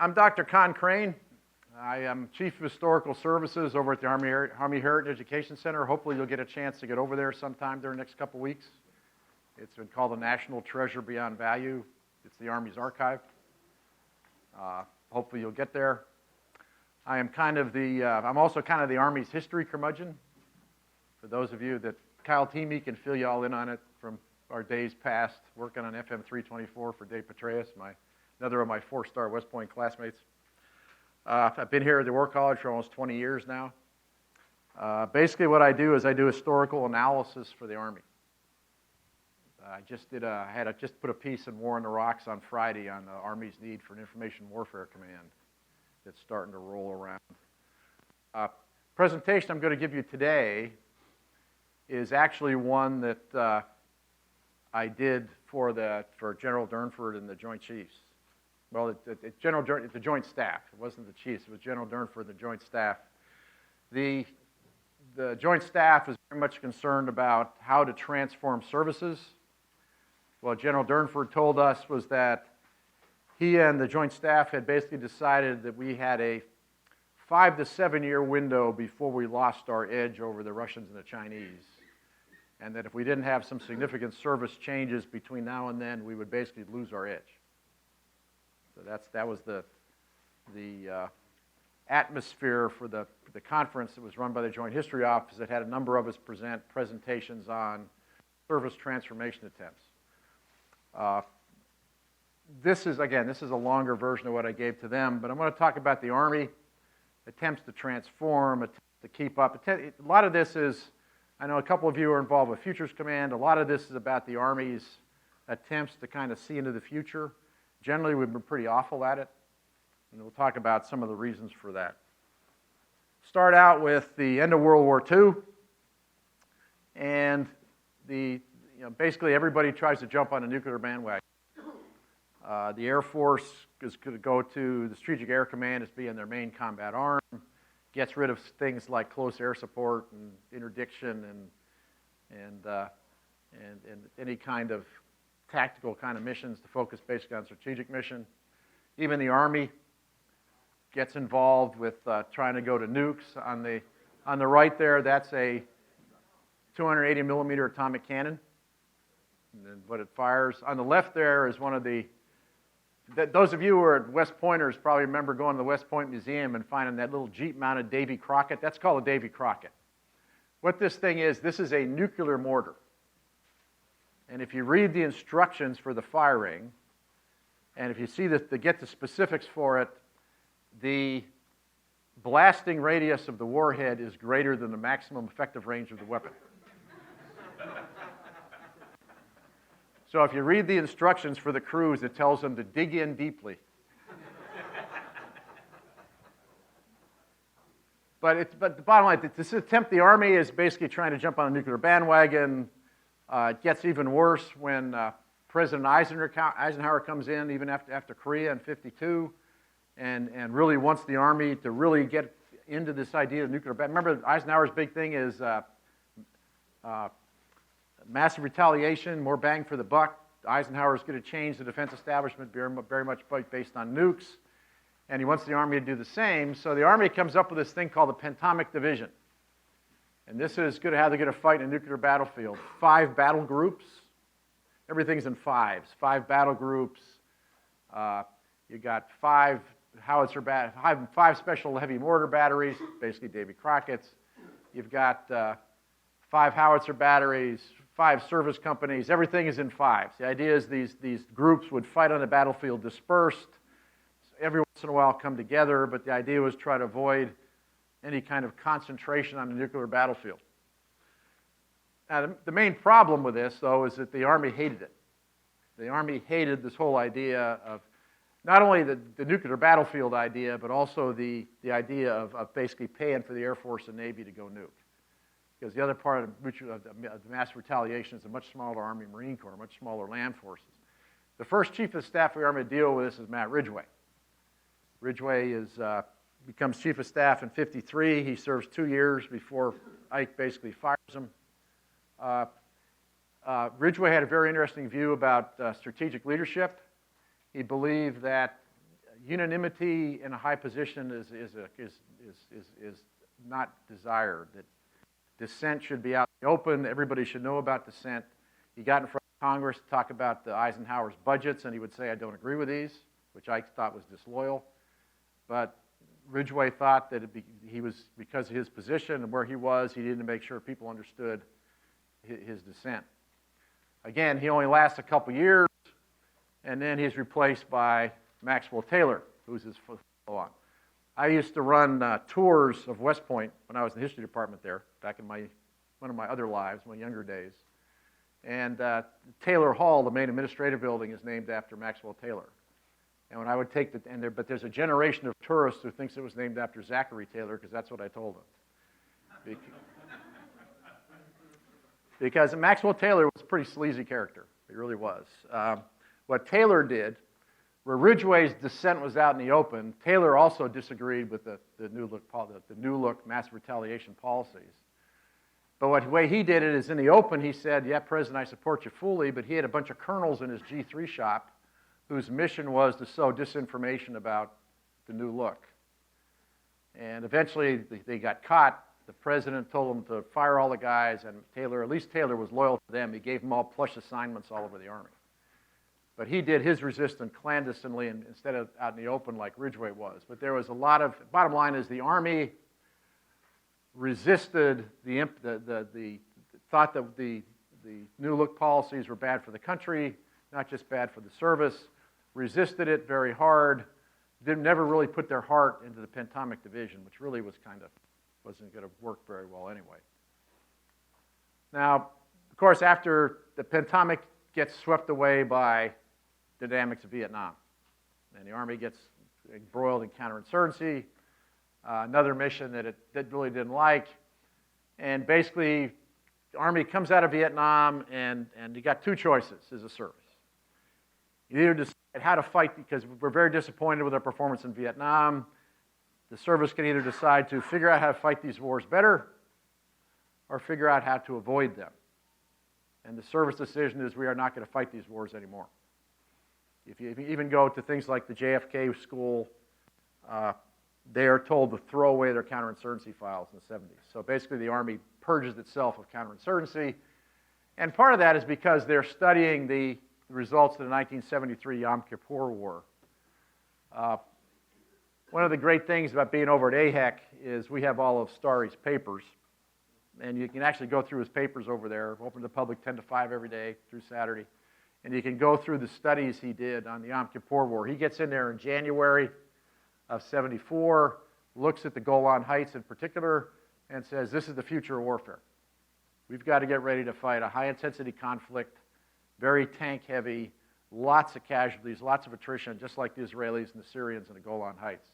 I'm Dr. Con Crane. I am Chief of Historical Services over at the Army Heritage Education Center. Hopefully you'll get a chance to get over there sometime during the next couple weeks. It's been called the National Treasure Beyond Value. It's the Army's archive. Hopefully you'll get there. I'm also kind of the Army's history curmudgeon. For those of you that Kyle Teamy can fill you all in on it from our days past working on FM 324 for Dave Petraeus, another of my four-star West Point classmates. I've been here at the War College for almost 20 years now. Basically what I do is I do historical analysis for the Army. I just put a piece in War in the Rocks on Friday on the Army's need for an information warfare command that's starting to roll around. Presentation I'm going to give you today is actually one that I did for General Durnford and the Joint Chiefs. Well, the Joint Staff. It wasn't the Chiefs. It was General Durnford and the Joint Staff. The Joint Staff is very much concerned about how to transform services. What General Durnford told us was that he and the Joint Staff had basically decided that we had a 5 to 7 year window before we lost our edge over the Russians and the Chinese, and that if we didn't have some significant service changes between now and then, we would basically lose our edge. So that was the atmosphere for the conference that was run by the Joint History Office that had a number of us present presentations on service transformation attempts. This is a longer version of what I gave to them, but I'm going to talk about the Army, attempts to transform, attempts to keep up. A lot of this is, I know a couple of you are involved with Futures Command. A lot of this is about the Army's attempts to kind of see into the future. Generally, we've been pretty awful at it, and we'll talk about some of the reasons for that. Start out with the end of World War II, and basically everybody tries to jump on a nuclear bandwagon. The Air Force is going to go to the Strategic Air Command as being their main combat arm, gets rid of things like close air support and interdiction and any kind of tactical kind of missions to focus basically on strategic mission. Even the Army gets involved with trying to go to nukes. On the right there, that's a 280 millimeter atomic cannon, and then what it fires. On the left there is one of those of you who are at West Pointers probably remember going to the West Point Museum and finding that little Jeep-mounted Davy Crockett. That's called a Davy Crockett. What this thing is, this is a nuclear mortar. And if you read the instructions for the firing, and if you see to get the specifics for it, the blasting radius of the warhead is greater than the maximum effective range of the weapon. So if you read the instructions for the crews, it tells them to dig in deeply. But the bottom line, this attempt, the Army is basically trying to jump on a nuclear bandwagon. It gets even worse when President Eisenhower comes in, even after Korea in '52, and really wants the Army to really get into this idea of nuclear. Remember, Eisenhower's big thing is massive retaliation, more bang for the buck. Eisenhower's going to change the defense establishment very much based on nukes, and he wants the Army to do the same. So the Army comes up with this thing called the Tomic Division. And this is how they're going to fight in a nuclear battlefield. 5 battle groups. Everything's in 5s. 5 battle groups. You got 5 special heavy mortar batteries, basically Davy Crockett's. You've got 5 howitzer batteries, 5 service companies. Everything is in 5s. The idea is these groups would fight on the battlefield dispersed. Every once in a while come together, but the idea was try to avoid any kind of concentration on the nuclear battlefield. Now, the main problem with this, though, is that the Army hated it. The Army hated this whole idea of not only the nuclear battlefield idea, but also the idea of basically paying for the Air Force and Navy to go nuke. Because the other part of the mass retaliation is a much smaller Army and Marine Corps, much smaller land forces. The first Chief of Staff of the Army to deal with this is Matt Ridgway. Ridgway becomes Chief of Staff in '53. He serves 2 years before Ike basically fires him. Ridgway had a very interesting view about strategic leadership. He believed that unanimity in a high position is not desired. That dissent should be out in the open. Everybody should know about dissent. He got in front of Congress to talk about the Eisenhower's budgets, and he would say, I don't agree with these, which I thought was disloyal. But Ridgway thought that he was, because of his position and where he was, he needed to make sure people understood his dissent. Again, he only lasts a couple years, and then he's replaced by Maxwell Taylor, who's his follow-on. I used to run tours of West Point when I was in the history department there, back in one of my other lives, my younger days. And Taylor Hall, the main administrative building, is named after Maxwell Taylor. And when I would take but there's a generation of tourists who thinks it was named after Zachary Taylor, because that's what I told them. Because Maxwell Taylor was a pretty sleazy character. He really was. What Taylor did, where Ridgway's dissent was out in the open, Taylor also disagreed with the New Look mass retaliation policies. But the way he did it is in the open, he said, yeah, President, I support you fully, but he had a bunch of colonels in his G3 shop whose mission was to sow disinformation about the New Look. And eventually they got caught. The president told them to fire all the guys, and Taylor, at least Taylor, was loyal to them. He gave them all plush assignments all over the Army. But he did his resistance clandestinely instead of out in the open like Ridgway was. But there was a lot of, bottom line is the Army resisted thought that the New Look policies were bad for the country, not just bad for the service, resisted it very hard, never really put their heart into the Tomic Division, which really wasn't going to work very well anyway. Now, of course, after the Tomic gets swept away by the dynamics of Vietnam, and the Army gets embroiled in counterinsurgency, another mission that it really didn't like, and basically the Army comes out of Vietnam, and you got two choices as a service. You either decide how to fight, because we're very disappointed with our performance in Vietnam. The service can either decide to figure out how to fight these wars better or figure out how to avoid them. And the service decision is we are not going to fight these wars anymore. If you even go to things like the JFK school, they are told to throw away their counterinsurgency files in the 70s. So basically the Army purges itself of counterinsurgency. And part of that is because they're studying the results of the 1973 Yom Kippur War. One of the great things about being over at AHEC is we have all of Starry's papers. And you can actually go through his papers over there, open to the public 10 to 5 every day through Saturday. And you can go through the studies he did on the Yom Kippur War. He gets in there in January of 74, looks at the Golan Heights in particular, and says, this is the future of warfare. We've got to get ready to fight a high-intensity conflict, very tank-heavy, lots of casualties, lots of attrition, just like the Israelis and the Syrians in the Golan Heights.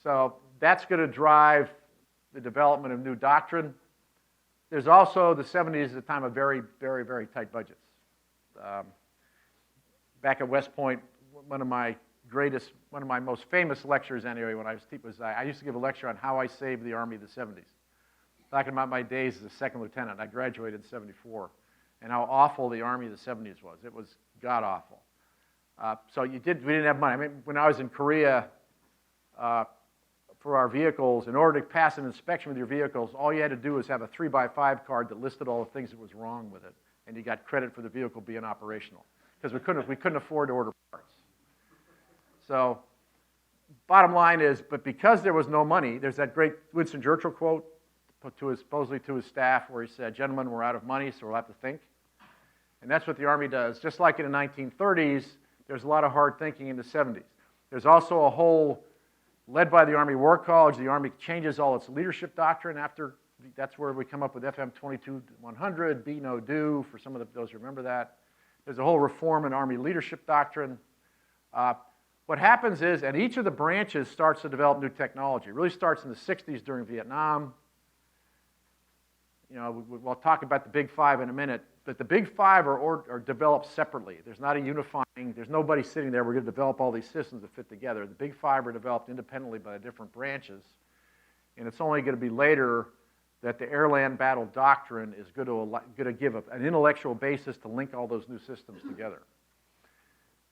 So that's going to drive the development of new doctrine. There's also, the 70s is a time of very, very, very tight budgets. Back at West Point, one of my most famous lectures anyway, when I used to give a lecture on how I saved the Army of the 70s. Talking about my days as a second lieutenant. I graduated in 74. And how awful the Army of the 70s was. It was god-awful. We didn't have money. I mean, when I was in Korea, for our vehicles, in order to pass an inspection with your vehicles, all you had to do was have a 3x5 card that listed all the things that was wrong with it, and you got credit for the vehicle being operational, because we couldn't afford to order parts. So, bottom line is, but because there was no money, there's that great Winston Churchill quote supposedly to his staff where he said, gentlemen, we're out of money, so we'll have to think. And that's what the Army does. Just like in the 1930s, there's a lot of hard thinking in the 70s. There's also a whole, led by the Army War College, the Army changes all its leadership doctrine after, that's where we come up with FM 22-100, be no do, for some of those who remember that. There's a whole reform in Army leadership doctrine. What happens is, and each of the branches starts to develop new technology. It really starts in the 60s during Vietnam. You know, we'll talk about the Big Five in a minute, but the Big Five are developed separately. There's not a unifying, there's nobody sitting there, we're going to develop all these systems that fit together. The Big Five are developed independently by the different branches, and it's only going to be later that the air-land battle doctrine is going to give an intellectual basis to link all those new systems together.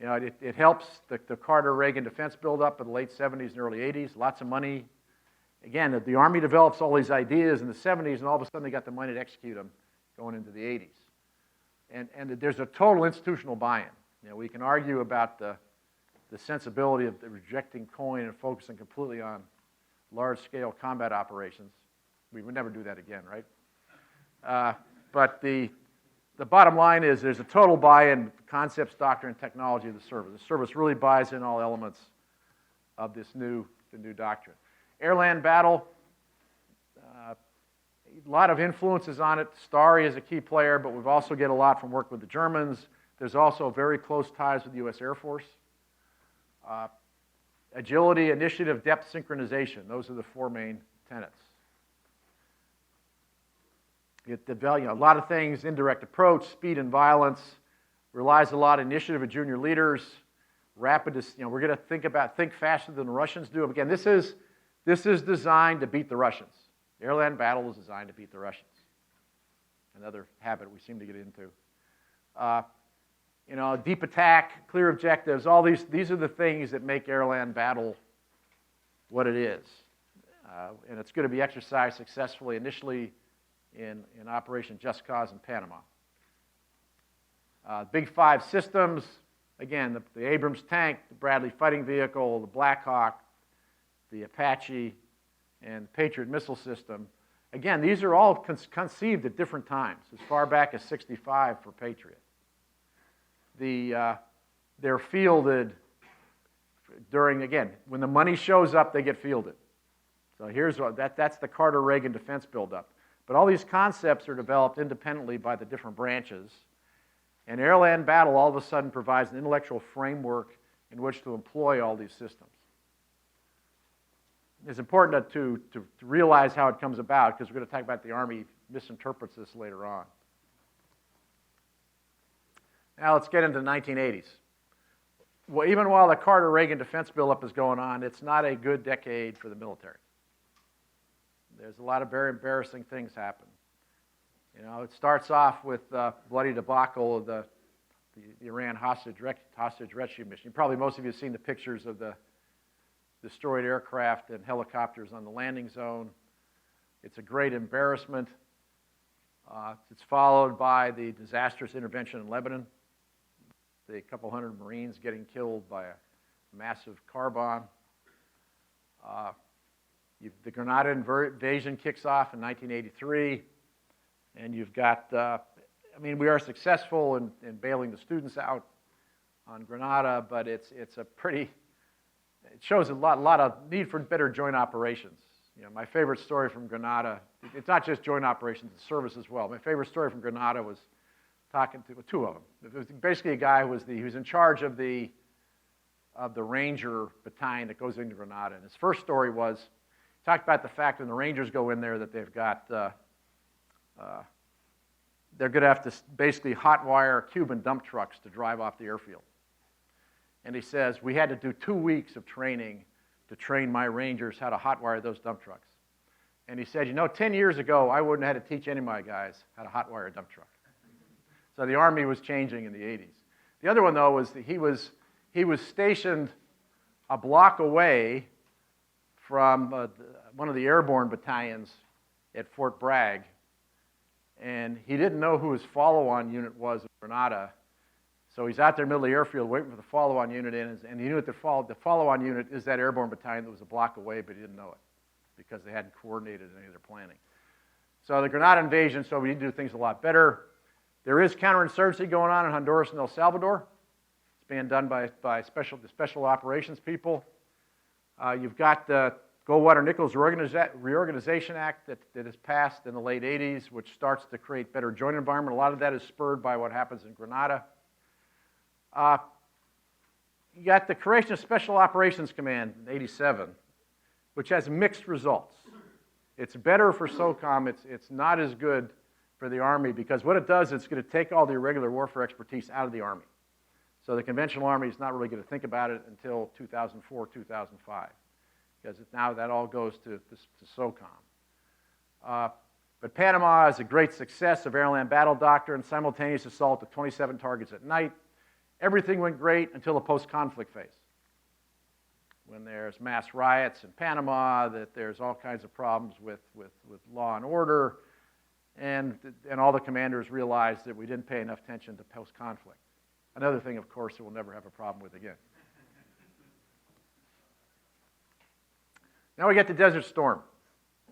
You know, it helps the Carter-Reagan defense buildup in the late 70s and early 80s, lots of money. Again, the Army develops all these ideas in the 70s, and all of a sudden they got the money to execute them going into the 80s. And there's a total institutional buy-in. You know, we can argue about the sensibility of the rejecting coin and focusing completely on large-scale combat operations. We would never do that again, right? But the bottom line is there's a total buy-in, concepts, doctrine, and technology of the service. The service really buys in all elements of the new doctrine. Air-land battle, a lot of influences on it. Starry is a key player, but we've also get a lot from work with the Germans. There's also very close ties with the U.S. Air Force. Agility, initiative, depth, synchronization. Those are the four main tenets. A lot of things, indirect approach, speed and violence, relies a lot on initiative of junior leaders, rapid, we're going to think faster than the Russians do. Again, this is designed to beat the Russians. The air-land battle is designed to beat the Russians. Another habit we seem to get into. Deep attack, clear objectives, all these are the things that make air-land battle what it is. And it's going to be exercised successfully initially in Operation Just Cause in Panama. Big Five systems, again, the Abrams tank, the Bradley fighting vehicle, the Black Hawk, the Apache, and Patriot missile system. Again, these are all conceived at different times, as far back as '65 for Patriot. They're fielded during, again, when the money shows up, they get fielded. So here's that's the Carter-Reagan defense buildup. But all these concepts are developed independently by the different branches. And air-land battle all of a sudden provides an intellectual framework in which to employ all these systems. It's important to realize how it comes about, because we're going to talk about the Army misinterprets this later on. Now let's get into the 1980s. Well, even while the Carter-Reagan defense buildup is going on, it's not a good decade for the military. There's a lot of very embarrassing things happen. You know, it starts off with bloody debacle of the Iran hostage rescue mission. Probably most of you have seen the pictures of the destroyed aircraft and helicopters on the landing zone. It's a great embarrassment. It's followed by the disastrous intervention in Lebanon, the couple hundred Marines getting killed by a massive car bomb. The Grenada invasion kicks off in 1983, and you've got, we are successful in bailing the students out on Grenada, but it shows a lot of need for better joint operations. You know, my favorite story from Grenada, it's not just joint operations, it's service as well. My favorite story from Grenada was talking to two of them. It was basically a guy who was in charge of the Ranger battalion that goes into Grenada. And his first story was, he talked about the fact when the Rangers go in there that they've got, they're going to have to basically hotwire Cuban dump trucks to drive off the airfield. And he says, we had to do 2 weeks of training to train my Rangers how to hotwire those dump trucks. And he said, 10 years ago, I wouldn't have had to teach any of my guys how to hotwire a dump truck. So the Army was changing in the 80s. The other one, though, was that he was stationed a block away from one of the airborne battalions at Fort Bragg, and he didn't know who his follow-on unit was in Grenada. So he's out there in the middle of the airfield waiting for the follow-on unit in, and he knew that the follow-on unit is that airborne battalion that was a block away, but he didn't know it because they hadn't coordinated any of their planning. So the Grenada invasion, so we need to do things a lot better. There is counterinsurgency going on in Honduras and El Salvador. It's being done by the special operations people. You've got the Goldwater-Nichols Reorganization Act that is passed in the late 80s, which starts to create better joint environment. A lot of that is spurred by what happens in Grenada. You got the creation of Special Operations Command in '87, which has mixed results. It's better for SOCOM. It's not as good for the Army, because what it does is it's going to take all the irregular warfare expertise out of the Army. So the conventional Army is not really going to think about it until 2004, 2005, because now that all goes to SOCOM. But Panama is a great success of air-land battle doctrine, simultaneous assault of 27 targets at night, Everything went great until the post-conflict phase, when there's mass riots in Panama, that there's all kinds of problems with law and order, and all the commanders realized that we didn't pay enough attention to post-conflict. Another thing, of course, that we'll never have a problem with again. Now we get to Desert Storm.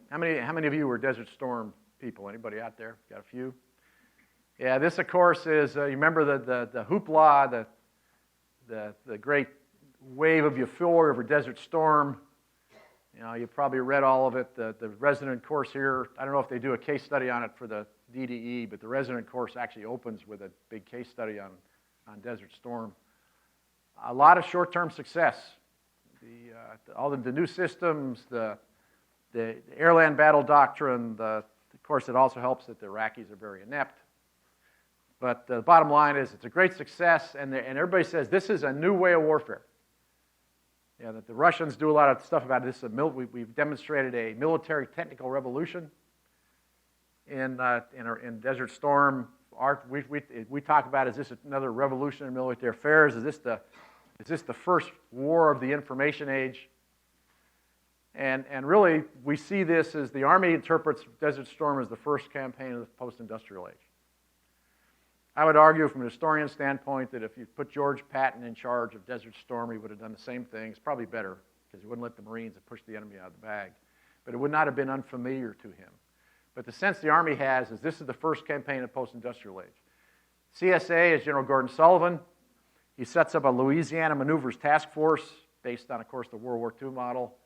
How many of you were Desert Storm people? Anybody out there? Got a few? Yeah, this, of course, is, you remember the hoopla, the great wave of euphoria over Desert Storm. You know, you probably read all of it. The resident course here, I don't know if they do a case study on it for the DDE, but the resident course actually opens with a big case study on Desert Storm. A lot of short-term success. All the new systems, the air-land battle doctrine, of course, it also helps that the Iraqis are very inept. But the bottom line is it's a great success, and everybody says this is a new way of warfare. Yeah, that the Russians do a lot of stuff about this. We've demonstrated a military technical revolution in Desert Storm. We talk about, is this another revolution in military affairs? Is this the first war of the information age? And really, we see this as the Army interprets Desert Storm as the first campaign of the post-industrial age. I would argue from a historian standpoint that if you put George Patton in charge of Desert Storm, he would have done the same thing. It's probably better, because he wouldn't let the Marines push the enemy out of the bag. But it would not have been unfamiliar to him. But the sense the Army has is this is the first campaign of post-industrial age. CSA is General Gordon Sullivan. He sets up a Louisiana Maneuvers Task Force based on, of course, the World War II model,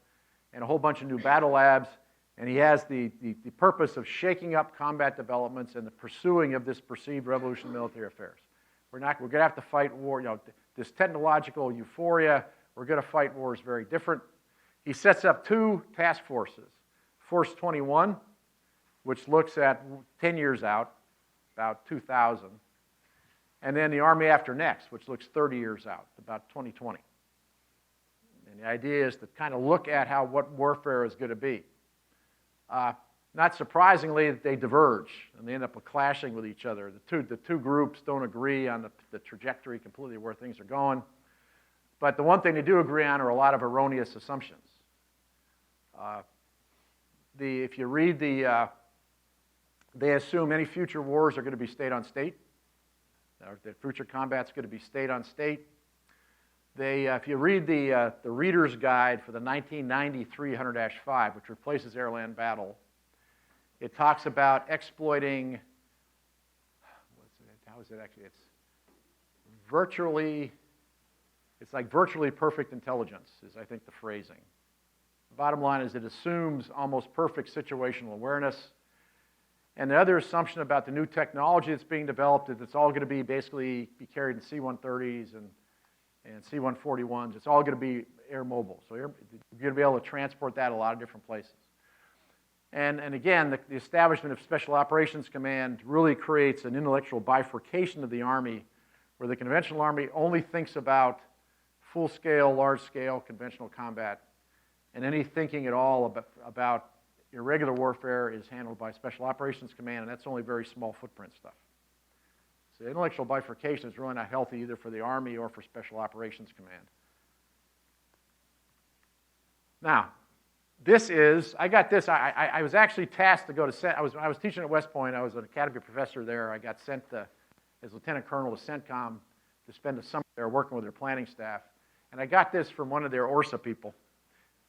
and a whole bunch of new battle labs. And he has the purpose of shaking up combat developments and the pursuing of this perceived revolution in military affairs. We're going to have to fight war, you know, this technological euphoria. We're going to fight wars very different. He sets up two task forces. Force 21, which looks at 10 years out, about 2000. And then the Army After Next, which looks 30 years out, about 2020. And the idea is to kind of look at what warfare is going to be. Not surprisingly, they diverge, and they end up clashing with each other. The two groups don't agree on the trajectory completely where things are going. But the one thing they do agree on are a lot of erroneous assumptions. If you read they assume any future wars are going to be state-on-state. That future combat's going to be state-on-state. If you read the Reader's Guide for the 1990 300-5, which replaces air-land battle, it talks about exploiting, how is it actually? It's like virtually perfect intelligence is, I think, the phrasing. The bottom line is it assumes almost perfect situational awareness. And the other assumption about the new technology that's being developed is it's all going to be basically carried in C-130s and C-141s. It's all going to be air mobile. So you're going to be able to transport that a lot of different places. And again, the establishment of Special Operations Command really creates an intellectual bifurcation of the Army, where the conventional Army only thinks about full-scale, large-scale conventional combat, and any thinking at all about irregular warfare is handled by Special Operations Command, and that's only very small footprint stuff. So the intellectual bifurcation is really not healthy either for the Army or for Special Operations Command. Now, I got this. I was actually tasked to go to I was teaching at West Point. I was an academy professor there. I got sent as lieutenant colonel to CENTCOM to spend the summer there working with their planning staff. And I got this from one of their ORSA people.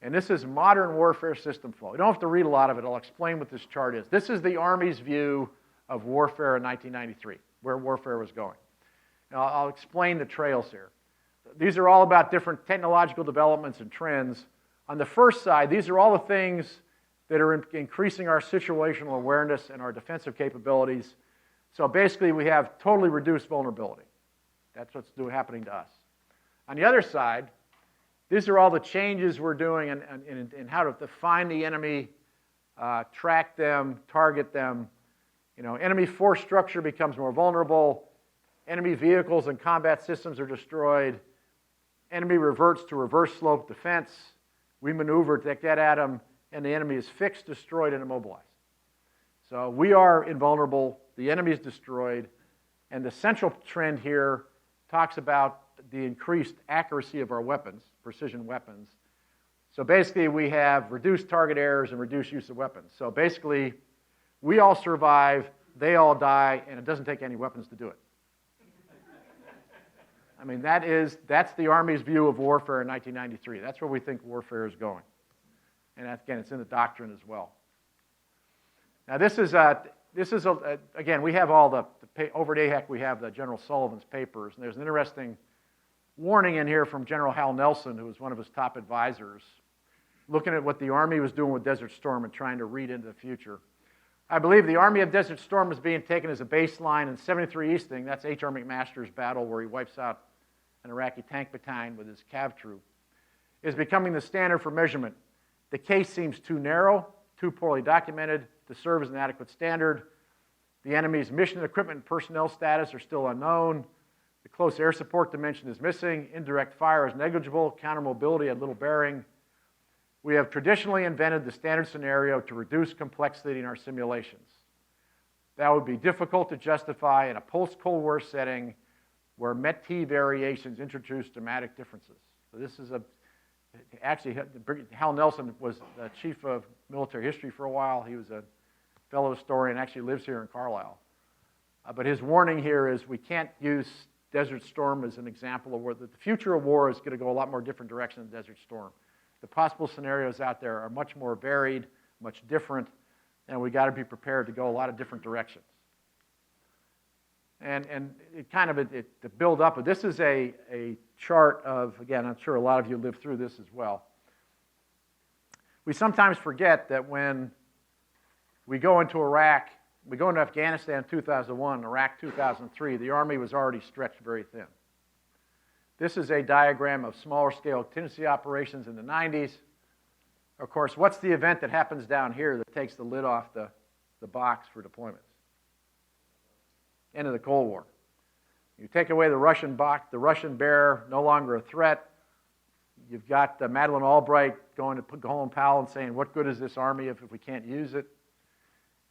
And this is Modern Warfare System Flow. You don't have to read a lot of it. I'll explain what this chart is. This is the Army's view of warfare in 1993, where warfare was going. Now, I'll explain the trails here. These are all about different technological developments and trends. On the first side, these are all the things that are increasing our situational awareness and our defensive capabilities. So basically, we have totally reduced vulnerability. That's what's happening to us. On the other side, these are all the changes we're doing in how to find the enemy, track them, target them. You know, enemy force structure becomes more vulnerable. Enemy vehicles and combat systems are destroyed. Enemy reverts to reverse slope defense. We maneuver to get at them, and the enemy is fixed, destroyed, and immobilized. So we are invulnerable. The enemy is destroyed. And the central trend here talks about the increased accuracy of our weapons, precision weapons. So basically, we have reduced target errors and reduced use of weapons. So basically, we all survive, they all die, and it doesn't take any weapons to do it. I mean, that's the Army's view of warfare in 1993. That's where we think warfare is going. And again, it's in the doctrine as well. Now, again, we have all over at AHEC, we have the General Sullivan's papers, and there's an interesting warning in here from General Hal Nelson, who was one of his top advisors, looking at what the Army was doing with Desert Storm and trying to read into the future. I believe the Army of Desert Storm is being taken as a baseline in 73 Easting. That's H.R. McMaster's battle where he wipes out an Iraqi tank battalion with his cav troop, is becoming the standard for measurement. The case seems too narrow, too poorly documented to serve as an adequate standard. The enemy's mission, equipment, and personnel status are still unknown. The close air support dimension is missing. Indirect fire is negligible. Counter mobility had little bearing. We have traditionally invented the standard scenario to reduce complexity in our simulations. That would be difficult to justify in a post-Cold War setting where MET-T variations introduce dramatic differences. So this is actually, Hal Nelson was the chief of military history for a while. He was a fellow historian, actually lives here in Carlisle. But his warning here is we can't use Desert Storm as an example of where the future of war is going to go a lot more different direction than Desert Storm. The possible scenarios out there are much more varied, much different, and we got to be prepared to go a lot of different directions. And it kind of, to build up, but this is a chart of, again, I'm sure a lot of you lived through this as well. We sometimes forget that when we go into Iraq, we go into Afghanistan in 2001, Iraq 2003, the Army was already stretched very thin. This is a diagram of smaller scale contingency operations in the 90s. Of course, what's the event that happens down here that takes the lid off the box for deployments? End of the Cold War. You take away the Russian box, the Russian bear, no longer a threat. You've got Madeleine Albright going to Colin Powell and saying, what good is this Army if we can't use it?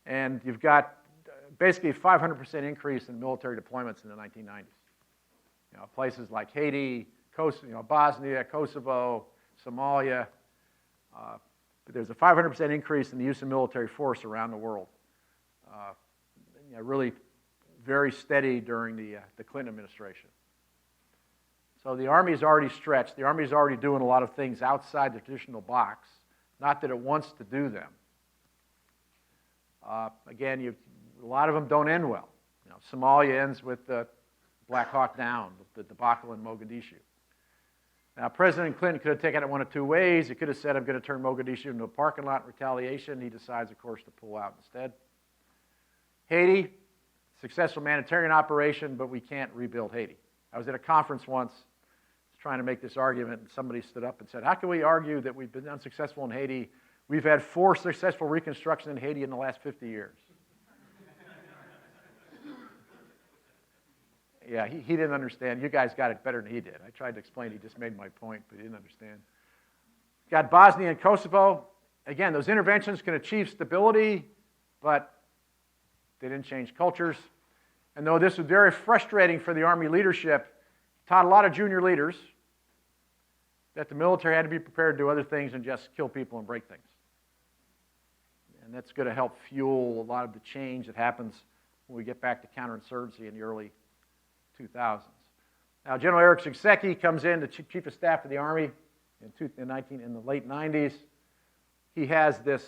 And you've got basically a 500% increase in military deployments in the 1990s. You know, places like Haiti, Bosnia, Kosovo, Somalia. But there's a 500% increase in the use of military force around the world. Really very steady during the Clinton administration. So the Army is already stretched. The Army is already doing a lot of things outside the traditional box. Not that it wants to do them. Again, a lot of them don't end well. You know, Somalia ends with the Black Hawk Down, the debacle in Mogadishu. Now, President Clinton could have taken it one of two ways. He could have said, I'm going to turn Mogadishu into a parking lot in retaliation. He decides, of course, to pull out instead. Haiti, successful humanitarian operation, but we can't rebuild Haiti. I was at a conference once trying to make this argument, and somebody stood up and said, how can we argue that we've been unsuccessful in Haiti? We've had 4 successful reconstructions in Haiti in the last 50 years. Yeah, he didn't understand. You guys got it better than he did. I tried to explain. He just made my point, but he didn't understand. Got Bosnia and Kosovo. Again, those interventions can achieve stability, but they didn't change cultures. And though this was very frustrating for the Army leadership, taught a lot of junior leaders that the military had to be prepared to do other things than just kill people and break things. And that's going to help fuel a lot of the change that happens when we get back to counterinsurgency in the early 2000s. Now, General Eric Shinseki comes in, the Chief of Staff of the Army in the late 90s. He has this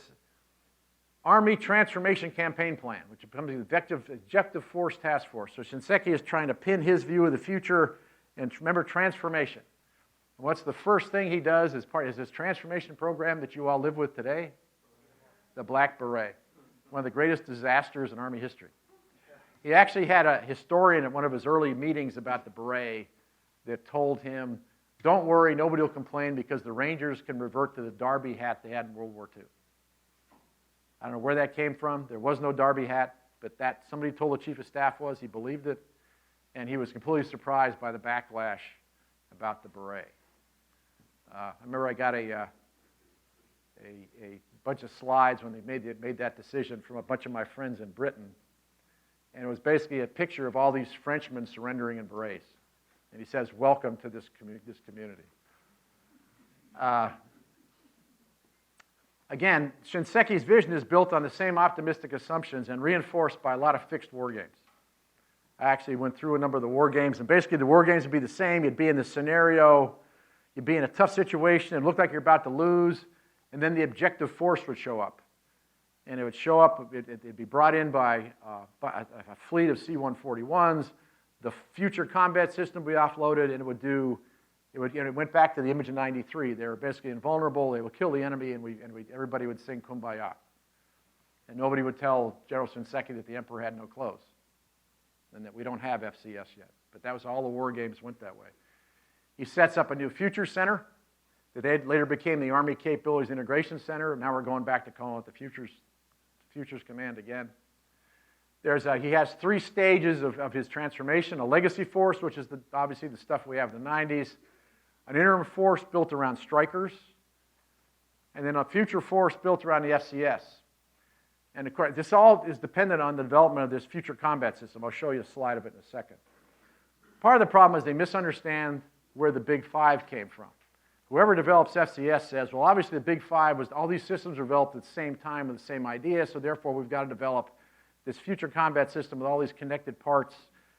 Army Transformation Campaign Plan, which becomes the Objective Force Task Force. So Shinseki is trying to pin his view of the future, and remember, transformation. And what's the first thing he does as part of this transformation program that you all live with today? The Black Beret, one of the greatest disasters in Army history. He actually had a historian at one of his early meetings about the beret that told him, don't worry, nobody will complain because the Rangers can revert to the Derby hat they had in World War II. I don't know where that came from. There was no Derby hat, but that somebody told the Chief of Staff he believed it, and he was completely surprised by the backlash about the beret. I remember I got a bunch of slides when they made that decision from a bunch of my friends in Britain. And it was basically a picture of all these Frenchmen surrendering in berets. And he says, welcome to this community. Again, Shinseki's vision is built on the same optimistic assumptions and reinforced by a lot of fixed war games. I actually went through a number of the war games, and basically the war games would be the same. You'd be in the scenario, you'd be in a tough situation, it looked like you're about to lose, and then the objective force would show up. And it would show up, it'd be brought in by a fleet of C-141s. The future combat system would be offloaded, and it went back to the image of 93. They were basically invulnerable. They would kill the enemy, and everybody would sing Kumbaya. And nobody would tell General Shinseki that the emperor had no clothes and that we don't have FCS yet. But that was all the war games went that way. He sets up a new future center that later became the Army Capabilities Integration Center. Now we're going back to calling it the Futures Command again. He has 3 stages of his transformation: a legacy force, which is obviously the stuff we have in the 90s, an interim force built around strikers, and then a future force built around the FCS. And of course, this all is dependent on the development of this future combat system. I'll show you a slide of it in a second. Part of the problem is they misunderstand where the Big Five came from. Whoever develops FCS says, well, obviously the Big Five was all these systems were developed at the same time with the same idea, so therefore we've got to develop this future combat system with all these connected parts,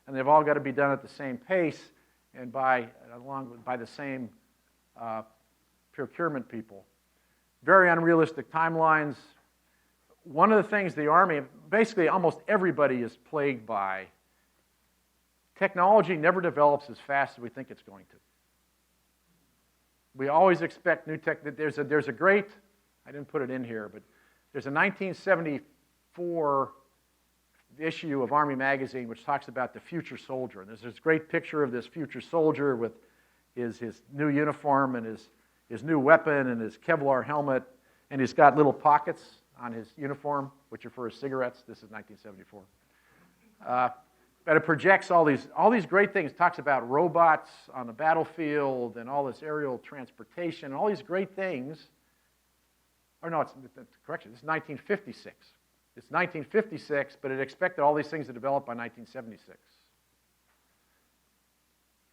and they've all got to be done at the same pace and by the same procurement people. Very unrealistic timelines. One of the things the Army, basically almost everybody is plagued by, technology never develops as fast as we think it's going to. We always expect new tech. There's a great, I didn't put it in here, but there's a 1974 issue of Army Magazine which talks about the future soldier. And there's this great picture of this future soldier with his new uniform and his new weapon and his Kevlar helmet, and he's got little pockets on his uniform, which are for his cigarettes. This is 1974. But it projects all these great things. It talks about robots on the battlefield and all this aerial transportation, all these great things. Or no, correction, this is 1956. It's 1956, but it expected all these things to develop by 1976.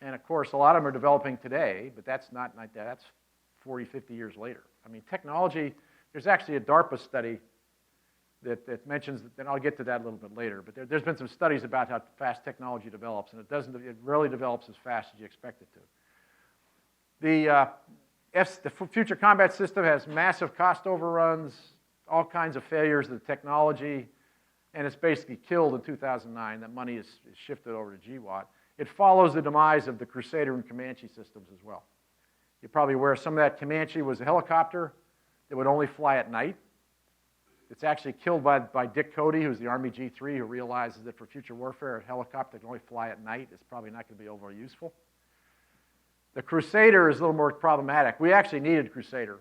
And of course, a lot of them are developing today, but that's 40, 50 years later. I mean, technology, there's actually a DARPA study that mentions, and I'll get to that a little bit later, but there's been some studies about how fast technology develops, and it rarely develops as fast as you expect it to. The future combat system has massive cost overruns, all kinds of failures of the technology, and it's basically killed in 2009. That money is shifted over to GWAT. It follows the demise of the Crusader and Comanche systems as well. You're probably aware some of that Comanche was a helicopter that would only fly at night. It's actually killed by Dick Cody, who's the Army G3, who realizes that for future warfare, a helicopter can only fly at night. It's probably not going to be overly useful. The Crusader is a little more problematic. We actually needed Crusader.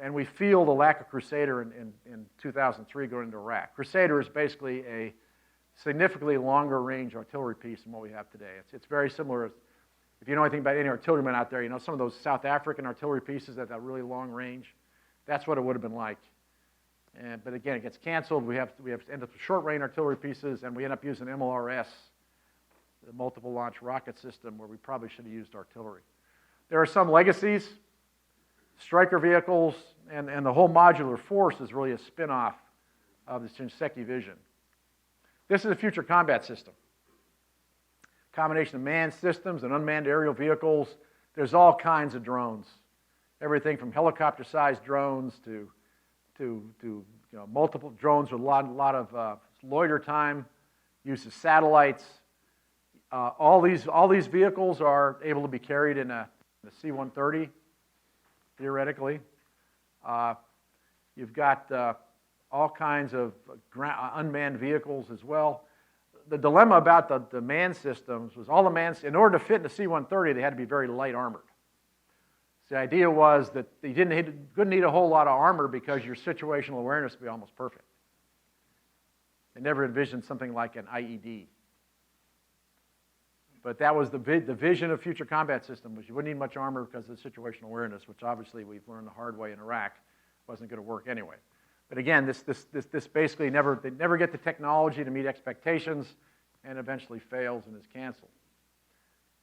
And we feel the lack of Crusader in 2003 going into Iraq. Crusader is basically a significantly longer range artillery piece than what we have today. It's very similar. If you know anything about any artillerymen out there, you know some of those South African artillery pieces that have really long range. That's what it would have been like. But again, it gets canceled. We have to end up with short-range artillery pieces, and we end up using MLRS, the multiple launch rocket system, where we probably should have used artillery. There are some legacies. Striker vehicles and the whole modular force is really a spin-off of the Shinseki vision. This is a future combat system. Combination of manned systems and unmanned aerial vehicles. There's all kinds of drones. Everything from helicopter-sized drones to multiple drones with a lot of loiter time, use of satellites. All these vehicles are able to be carried in a C-130, theoretically. You've got all kinds of unmanned vehicles as well. The dilemma about the manned systems was all the manned, in order to fit in the C-130, they had to be very light armored. The idea was that you couldn't need a whole lot of armor because your situational awareness would be almost perfect. They never envisioned something like an IED. But that was the vision of future combat system, was you wouldn't need much armor because of the situational awareness, which obviously we've learned the hard way in Iraq wasn't going to work anyway. But again, this basically they never get the technology to meet expectations. and eventually fails and is canceled.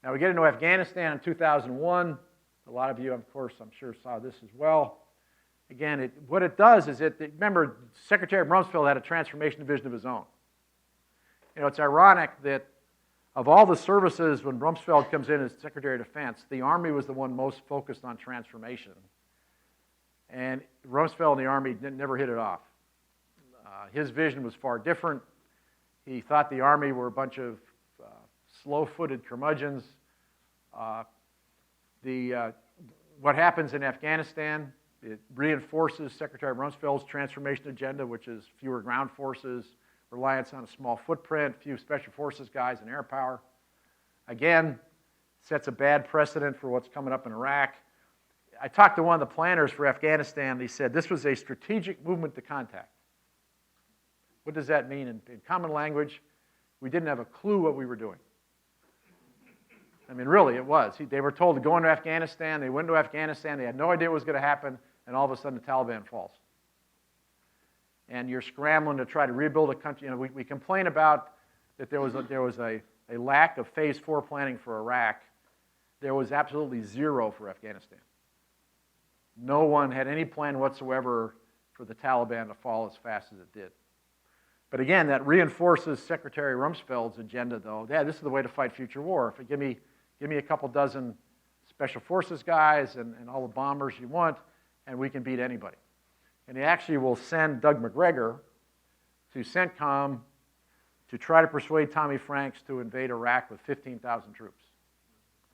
Now we get into Afghanistan in 2001. A lot of you, of course, I'm sure saw this as well. Again, what it does is remember, Secretary Rumsfeld had a transformation division of his own. You know, it's ironic that of all the services, when Rumsfeld comes in as Secretary of Defense, the Army was the one most focused on transformation. And Rumsfeld and the Army never hit it off. His vision was far different. He thought the Army were a bunch of slow-footed curmudgeons. What happens in Afghanistan, it reinforces Secretary Rumsfeld's transformation agenda, which is fewer ground forces, reliance on a small footprint, few special forces guys and air power. Again, sets a bad precedent for what's coming up in Iraq. I talked to one of the planners for Afghanistan, and he said this was a strategic movement to contact. What does that mean? In common language, we didn't have a clue what we were doing. I mean, really, it was. They were told to go into Afghanistan. They went to Afghanistan. They had no idea what was going to happen, and all of a sudden the Taliban falls. And you're scrambling to try to rebuild a country. You know, we complain about that there was a lack of Phase 4 planning for Iraq. There was absolutely zero for Afghanistan. No one had any plan whatsoever for the Taliban to fall as fast as it did. But again, that reinforces Secretary Rumsfeld's agenda, though. Yeah, this is the way to fight future war. If you give me a couple dozen special forces guys and all the bombers you want, and we can beat anybody. And he actually will send Doug McGregor to CENTCOM to try to persuade Tommy Franks to invade Iraq with 15,000 troops.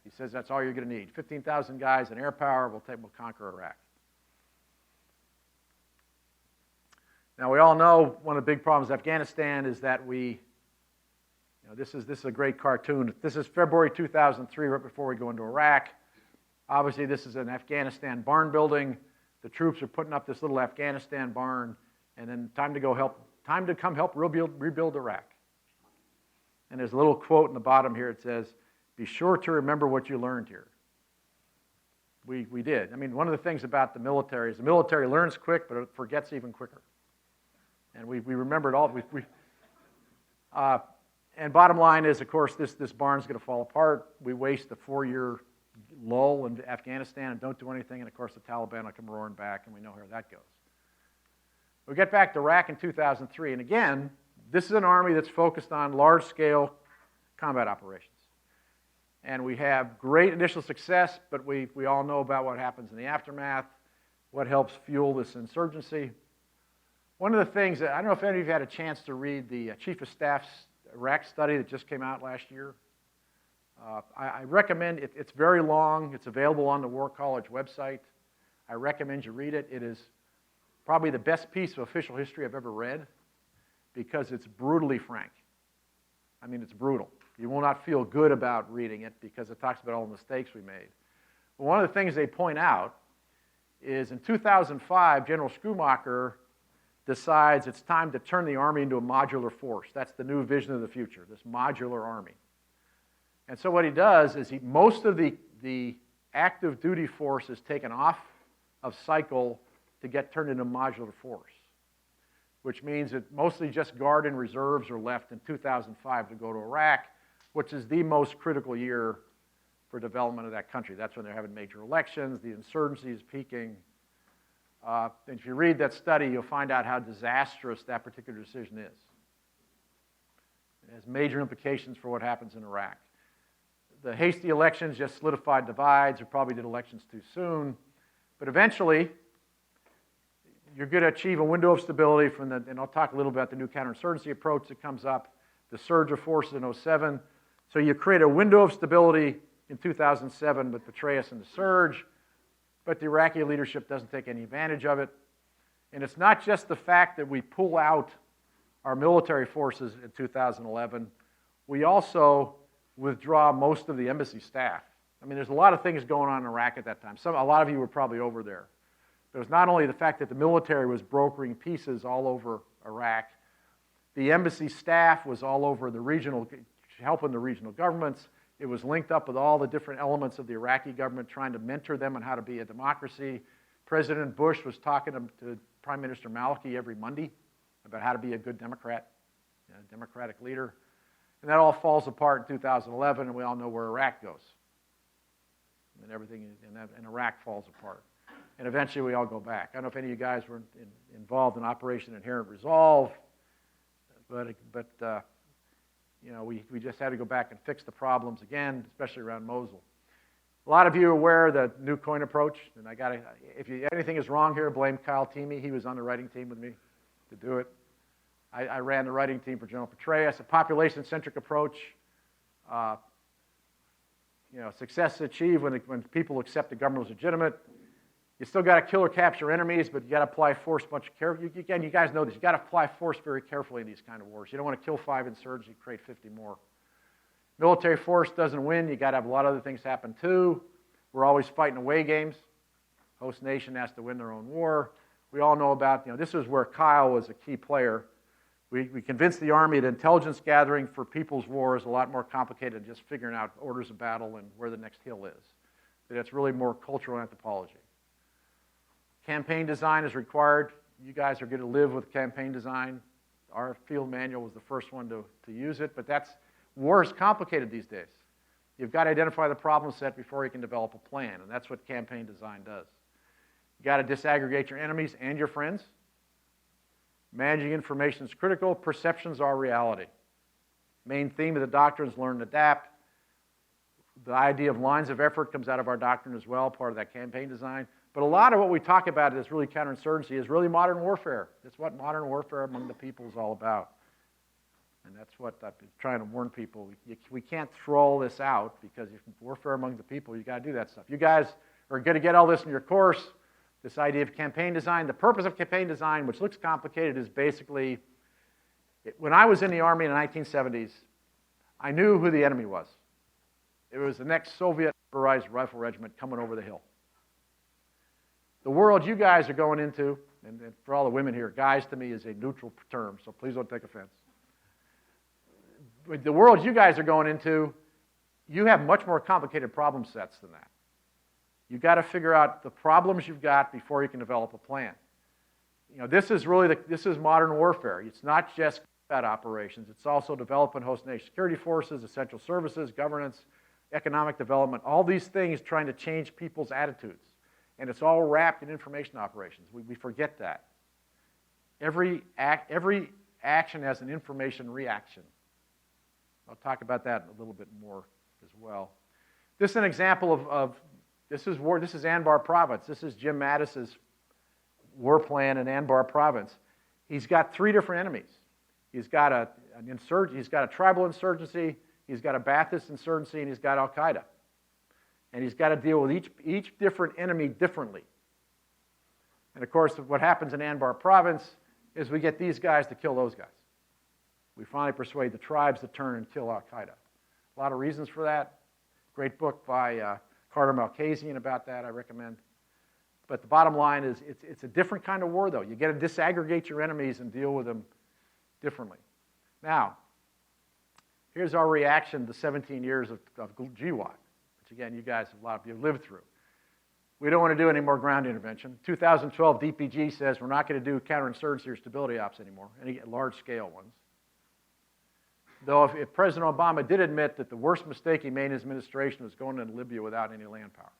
He says that's all you're going to need. 15,000 guys and air power, we'll conquer Iraq. Now, we all know one of the big problems with Afghanistan is that this is a great cartoon. This is February 2003, right before we go into Iraq. Obviously, this is an Afghanistan barn building. The troops are putting up this little Afghanistan barn, and then time to come help rebuild Iraq. And there's a little quote in the bottom here. It says, "Be sure to remember what you learned here." We did. I mean, one of the things about the military is the military learns quick, but it forgets even quicker. And we remembered all. And bottom line is, of course, this barn's going to fall apart. We waste a 4-year lull in Afghanistan and don't do anything, and of course the Taliban will come roaring back, and we know how that goes. We get back to Iraq in 2003, and again, this is an army that's focused on large-scale combat operations. And we have great initial success, but we all know about what happens in the aftermath, what helps fuel this insurgency. One of the things that, I don't know if any of you had a chance to read the Chief of Staff's Iraq study that just came out last year. I recommend it. It's very long. It's available on the War College website. I recommend you read it. It is probably the best piece of official history I've ever read because it's brutally frank. I mean, it's brutal. You will not feel good about reading it because it talks about all the mistakes we made. But one of the things they point out is in 2005, General Schumacher decides it's time to turn the Army into a modular force. That's the new vision of the future, this modular Army. And so what he does is most of the active duty force is taken off of cycle to get turned into a modular force, which means that mostly just Guard and reserves are left in 2005 to go to Iraq, which is the most critical year for development of that country. That's when they're having major elections, the insurgency is peaking. And if you read that study, you'll find out how disastrous that particular decision is. It has major implications for what happens in Iraq. The hasty elections just solidified divides. We probably did elections too soon. But eventually, you're going to achieve a window of stability from and I'll talk a little about the new counterinsurgency approach that comes up, the surge of forces in 2007. So you create a window of stability in 2007 with Petraeus and the surge, but the Iraqi leadership doesn't take any advantage of it. And it's not just the fact that we pull out our military forces in 2011. We also withdraw most of the embassy staff. I mean, there's a lot of things going on in Iraq at that time. A lot of you were probably over there. There was not only the fact that the military was brokering pieces all over Iraq, the embassy staff was all over the regional, helping the regional governments. It was linked up with all the different elements of the Iraqi government, trying to mentor them on how to be a democracy. President Bush was talking to Prime Minister Maliki every Monday about how to be a good Democrat, a democratic leader. And that all falls apart in 2011, and we all know where Iraq goes. And everything in Iraq falls apart. And eventually we all go back. I don't know if any of you guys were involved in Operation Inherent Resolve, but you know, we just had to go back and fix the problems again, especially around Mosul. A lot of you are aware of the new coin approach, and if anything is wrong here, blame Kyle Teamy. He was on the writing team with me to do it. I ran the writing team for General Petraeus. A population-centric approach. You know, success is achieved when people accept the government was legitimate. You still got to kill or capture enemies, but you got to apply force much carefully. Again, you guys know this. You got to apply force very carefully in these kind of wars. You don't want to kill 5 insurgents, you create 50 more. Military force doesn't win. You got to have a lot of other things happen too. We're always fighting away games. Host nation has to win their own war. We all know about, you know, this is where Kyle was a key player. We convinced the Army that intelligence gathering for people's war is a lot more complicated than just figuring out orders of battle and where the next hill is. That it's really more cultural anthropology. Campaign design is required. You guys are going to live with campaign design. Our field manual was the first one to use it, but war is complicated these days. You've got to identify the problem set before you can develop a plan, and that's what campaign design does. You've got to disaggregate your enemies and your friends. Managing information is critical. Perceptions are reality. Main theme of the doctrine is learn and adapt. The idea of lines of effort comes out of our doctrine as well, part of that campaign design. But a lot of what we talk about is really counterinsurgency, is really modern warfare. It's what modern warfare among the people is all about. And that's what I've been trying to warn people. We can't throw all this out, because if warfare among the people, you got to do that stuff. You guys are going to get all this in your course, this idea of campaign design. The purpose of campaign design, which looks complicated, is basically, when I was in the Army in the 1970s, I knew who the enemy was. It was the next Soviet motorized rifle regiment coming over the hill. The world you guys are going into, and for all the women here, guys to me is a neutral term, so please don't take offense. The world you guys are going into, you have much more complicated problem sets than that. You've got to figure out the problems you've got before you can develop a plan. You know, this is modern warfare. It's not just combat operations. It's also development, host nation security forces, essential services, governance, economic development, all these things trying to change people's attitudes. And it's all wrapped in information operations. We forget that. Every action has an information reaction. I'll talk about that a little bit more as well. This is an example of this is Anbar Province. This is Jim Mattis's war plan in Anbar Province. He's got 3 different enemies. He's got he's got a tribal insurgency, he's got a Ba'athist insurgency, and he's got Al-Qaeda. And he's got to deal with each different enemy differently. And of course, what happens in Anbar Province is we get these guys to kill those guys. We finally persuade the tribes to turn and kill Al-Qaeda. A lot of reasons for that. Great book by Carter Malkasian about that, I recommend. But the bottom line is it's a different kind of war, though. You got to disaggregate your enemies and deal with them differently. Now, here's our reaction to 17 years of GWII, which again, you guys, a lot of you have lived through. We don't want to do any more ground intervention. 2012 DPG says we're not going to do counterinsurgency or stability ops anymore, any large-scale ones. Though if President Obama did admit that the worst mistake he made in his administration was going into Libya without any land power.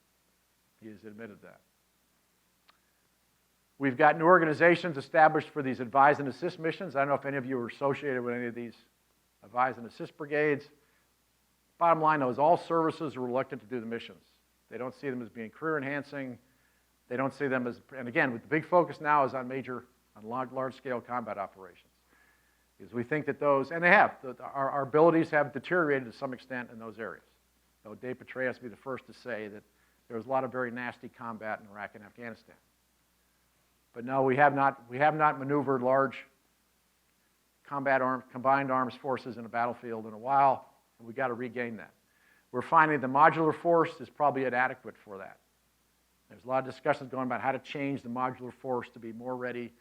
He has admitted that. We've got new organizations established for these advise and assist missions. I don't know if any of you are associated with any of these advise and assist brigades. Bottom line, though, is all services are reluctant to do the missions. They don't see them as being career enhancing. They don't see them as, and again, the big focus now is on large-scale combat operations. Because we think that those, and they have, our abilities have deteriorated to some extent in those areas. Though Dave Petraeus will be the first to say that there was a lot of very nasty combat in Iraq and Afghanistan. But no, we have not maneuvered large combined arms forces in a battlefield in a while, and we've got to regain that. We're finding the modular force is probably inadequate for that. There's a lot of discussions going about how to change the modular force to be more ready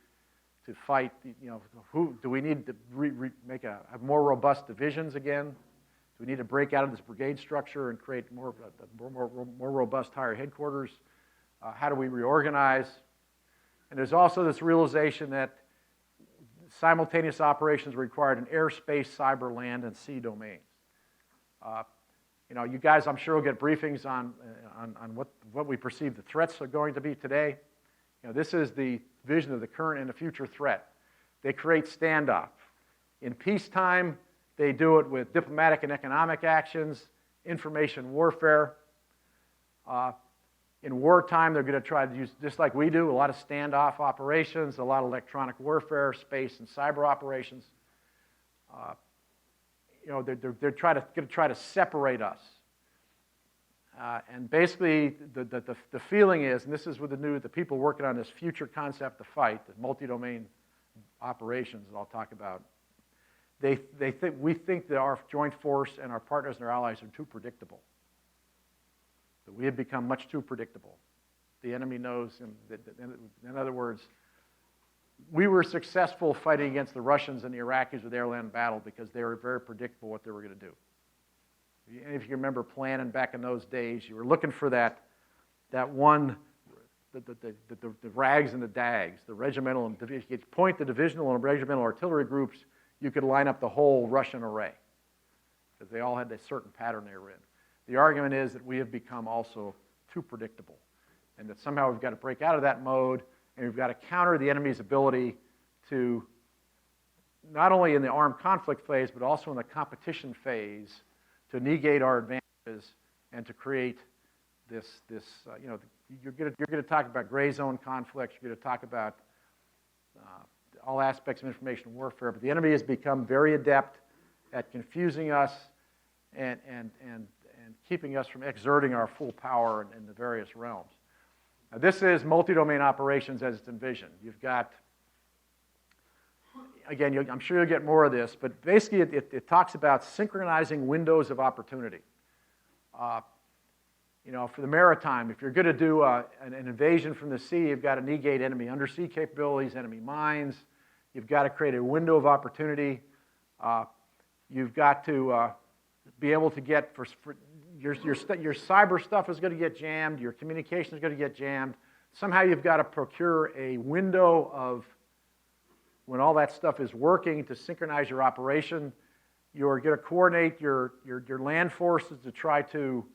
to fight. You know, do we need to have more robust divisions again? Do we need to break out of this brigade structure and create more robust higher headquarters? How do we reorganize? And there's also this realization that Simultaneous operations required in airspace, cyber, land, and sea domains. You know, you guys, I'm sure, will get briefings on what we perceive the threats are going to be today. You know, this is the vision of the current and the future threat. They create standoff. In peacetime, they do it with diplomatic and economic actions, information warfare. In wartime, they're going to try to use, just like we do, a lot of standoff operations, a lot of electronic warfare, space and cyber operations. You know, they're going to try to separate us. And basically, the feeling is, and this is with the people working on this future concept of fight, the multi-domain operations that I'll talk about, we think that our joint force and our partners and our allies are too predictable. That we have become much too predictable. The enemy knows, in other words, we were successful fighting against the Russians and the Iraqis with air-land battle because they were very predictable what they were going to do. If you remember planning back in those days, you were looking for that one, the rags and the dags, the regimental and division. You could point the divisional and regimental artillery groups, you could line up the whole Russian array because they all had a certain pattern they were in. The argument is that we have become also too predictable and that somehow we've got to break out of that mode and we've got to counter the enemy's ability to, not only in the armed conflict phase, but also in the competition phase, to negate our advantages and to create this you know, you're going to talk about gray zone conflicts, you're going to talk about all aspects of information warfare, but the enemy has become very adept at confusing us and keeping us from exerting our full power in the various realms. Now, this is multi-domain operations as it's envisioned. You've got, again, I'm sure you'll get more of this, but basically it talks about synchronizing windows of opportunity. You know, for the maritime, if you're going to do an invasion from the sea, you've got to negate enemy undersea capabilities, enemy mines. You've got to create a window of opportunity. You've got to be able to get, your cyber stuff is going to get jammed, your communication is going to get jammed. Somehow you've got to procure a window of when all that stuff is working to synchronize your operation. You're going to coordinate your land forces to try to,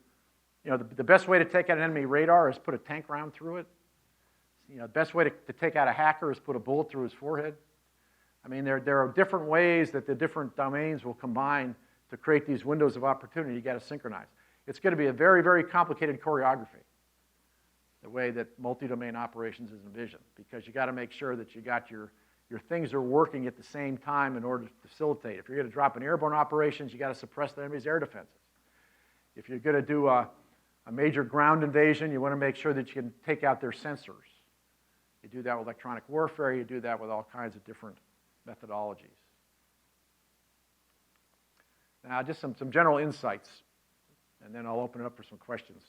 you know, the best way to take out an enemy radar is put a tank round through it. You know, the best way to take out a hacker is put a bullet through his forehead. I mean, there are different ways that the different domains will combine to create these windows of opportunity. You got to synchronize. It's going to be a very, very complicated choreography, the way that multi-domain operations is envisioned, because you got to make sure that you got your things are working at the same time in order to facilitate. If you're going to drop an airborne operations, you got to suppress the enemy's air defenses. If you're going to do a major ground invasion, you want to make sure that you can take out their sensors. You do that with electronic warfare. You do that with all kinds of different methodologies. Now, just some general insights, and then I'll open it up for some questions.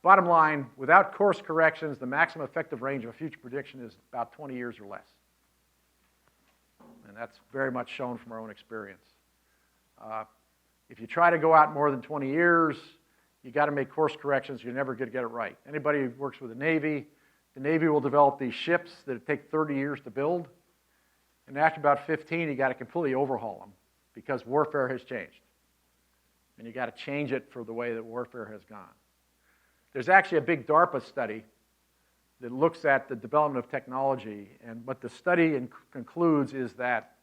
Bottom line, without course corrections, the maximum effective range of a future prediction is about 20 years or less. And that's very much shown from our own experience. If you try to go out more than 20 years, you got to make course corrections. You're never going to get it right. Anybody who works with the Navy will develop these ships that take 30 years to build. And after about 15, you got to completely overhaul them because warfare has changed. And you got to change it for the way that warfare has gone. There's actually a big DARPA study that looks at the development of technology, and what the study concludes is that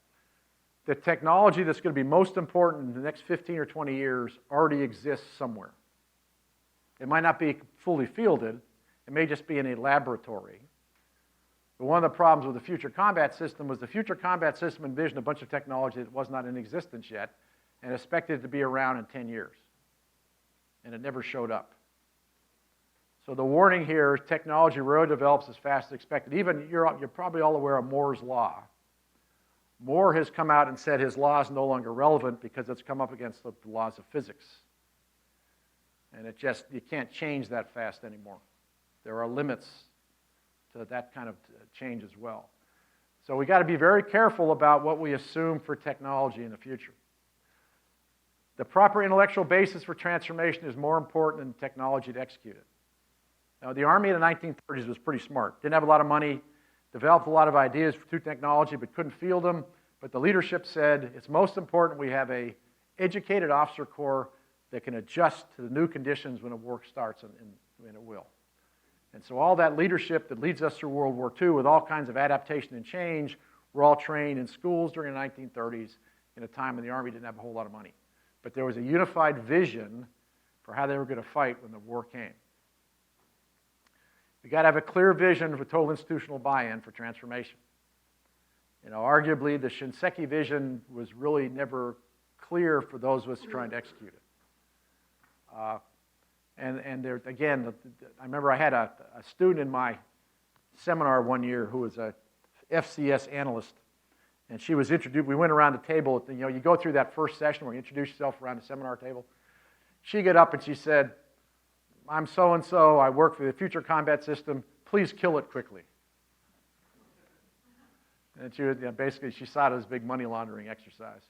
the technology that's going to be most important in the next 15 or 20 years already exists somewhere. It might not be fully fielded. It may just be in a laboratory. But one of the problems with the future combat system was the future combat system envisioned a bunch of technology that was not in existence yet and expected it to be around in 10 years. And it never showed up. So the warning here is technology rarely develops as fast as expected. Even, you're probably all aware of Moore's law. Moore has come out and said his law is no longer relevant because it's come up against the laws of physics. And you can't change that fast anymore. There are limits to that kind of change as well. So we got to be very careful about what we assume for technology in the future. The proper intellectual basis for transformation is more important than technology to execute it. Now, the Army in the 1930s was pretty smart. Didn't have a lot of money. developed a lot of ideas for technology but couldn't field them. But the leadership said it's most important we have an educated officer corps that can adjust to the new conditions when a war starts, and it will. And so all that leadership that leads us through World War II with all kinds of adaptation and change were all trained in schools during the 1930s in a time when the Army didn't have a whole lot of money. But there was a unified vision for how they were going to fight when the war came. You've got to have a clear vision for total institutional buy-in for transformation. Arguably, the Shinseki vision was really never clear for those of us trying to execute it. And there, again, I remember I had a student in my seminar one year who was a FCS analyst, and she was introduced. We went around the table. You go through that first session where you introduce yourself around the seminar table. She got up and she said, "I'm so-and-so. I work for the Future Combat System. Please kill it quickly." And she basically, she saw it as a big money laundering exercise.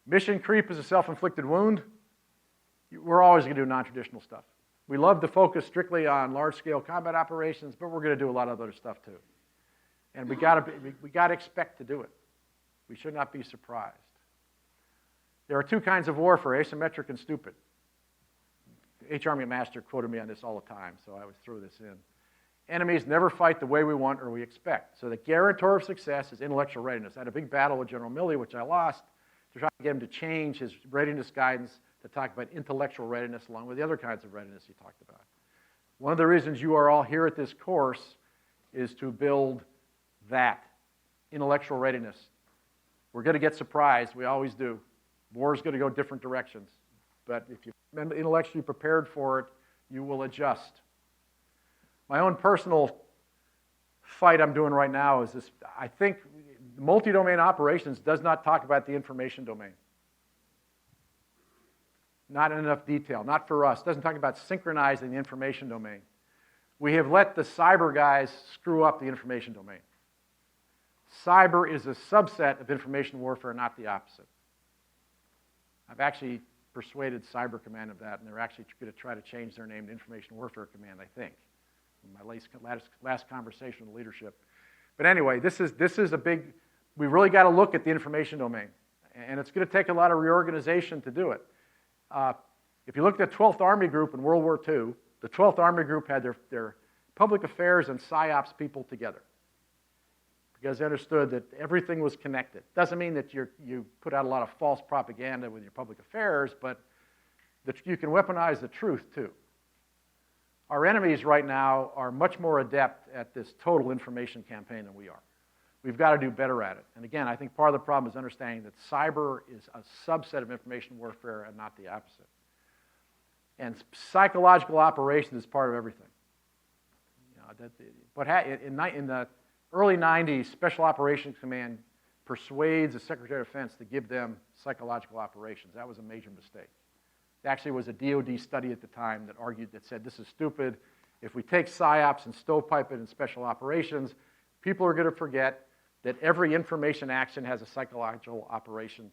Mission creep is a self-inflicted wound. We're always going to do non-traditional stuff. We love to focus strictly on large-scale combat operations, but we're going to do a lot of other stuff too. And we got to expect to do it. We should not be surprised. There are two kinds of warfare: asymmetric and stupid. H. Army Master quoted me on this all the time, so I always throw this in. Enemies never fight the way we want or we expect. So the guarantor of success is intellectual readiness. I had a big battle with General Milley, which I lost, to try to get him to change his readiness guidance to talk about intellectual readiness along with the other kinds of readiness he talked about. One of the reasons you are all here at this course is to build that intellectual readiness. We're going to get surprised. We always do. War is going to go different directions. But if you're intellectually prepared for it, you will adjust. My own personal fight I'm doing right now is this. I think multi-domain operations does not talk about the information domain. Not in enough detail, not for us. It doesn't talk about synchronizing the information domain. We have let the cyber guys screw up the information domain. Cyber is a subset of information warfare, not the opposite. I've actually persuaded Cyber Command of that, and they're actually going to try to change their name to Information Warfare Command, I think, in my last conversation with leadership. But anyway, this is a big, we really got to look at the information domain, and it's going to take a lot of reorganization to do it. If you look at the 12th Army Group in World War II, the 12th Army Group had their public affairs and PSYOPs people together because they understood that everything was connected. Doesn't mean that you put out a lot of false propaganda with your public affairs, but that you can weaponize the truth too. Our enemies right now are much more adept at this total information campaign than we are. We've got to do better at it. And again, I think part of the problem is understanding that cyber is a subset of information warfare and not the opposite. And psychological operations is part of everything. In the early 90s, Special Operations Command persuades the Secretary of Defense to give them psychological operations. That was a major mistake. There actually was a DOD study at the time that said this is stupid. If we take PSYOPs and stovepipe it in special operations, people are going to forget that every information action has a psychological operation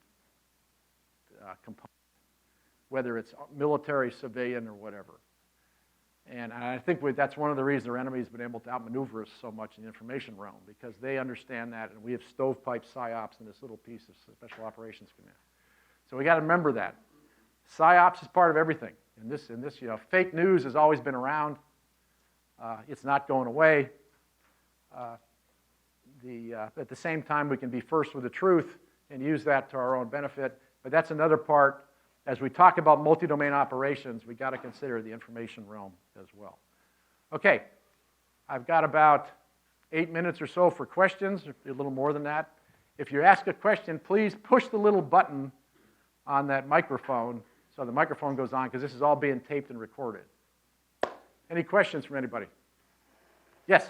component, whether it's military, civilian, or whatever. And I think that's one of the reasons our enemy's been able to outmaneuver us so much in the information realm, because they understand that, and we have stovepipe PSYOPs in this little piece of Special Operations Command. So we got to remember that. PSYOPs is part of everything. And this, fake news has always been around. It's not going away. At the same time, we can be first with the truth and use that to our own benefit. But that's another part. As we talk about multi-domain operations, we got to consider the information realm as well. Okay, I've got about 8 minutes or so for questions, a little more than that. If you ask a question, please push the little button on that microphone so the microphone goes on, because this is all being taped and recorded. Any questions from anybody? Yes?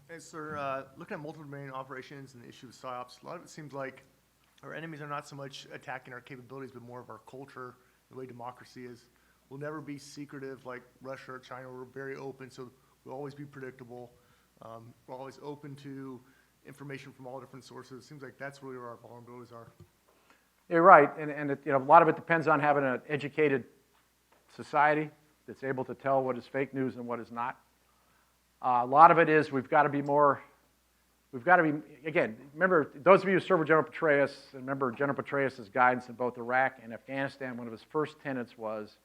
Hey, sir, looking at multi-domain operations and the issue of PSYOPs, a lot of it seems like our enemies are not so much attacking our capabilities, but more of our culture, the way democracy is. We'll never be secretive like Russia or China. We're very open, so we'll always be predictable. We're always open to information from all different sources. It seems like that's really where our vulnerabilities are. You're right, and a lot of it depends on having an educated society that's able to tell what is fake news and what is not. A lot of it is we've got to be more, again, remember, those of you who served with General Petraeus, remember General Petraeus' guidance in both Iraq and Afghanistan, one of his first tenets was,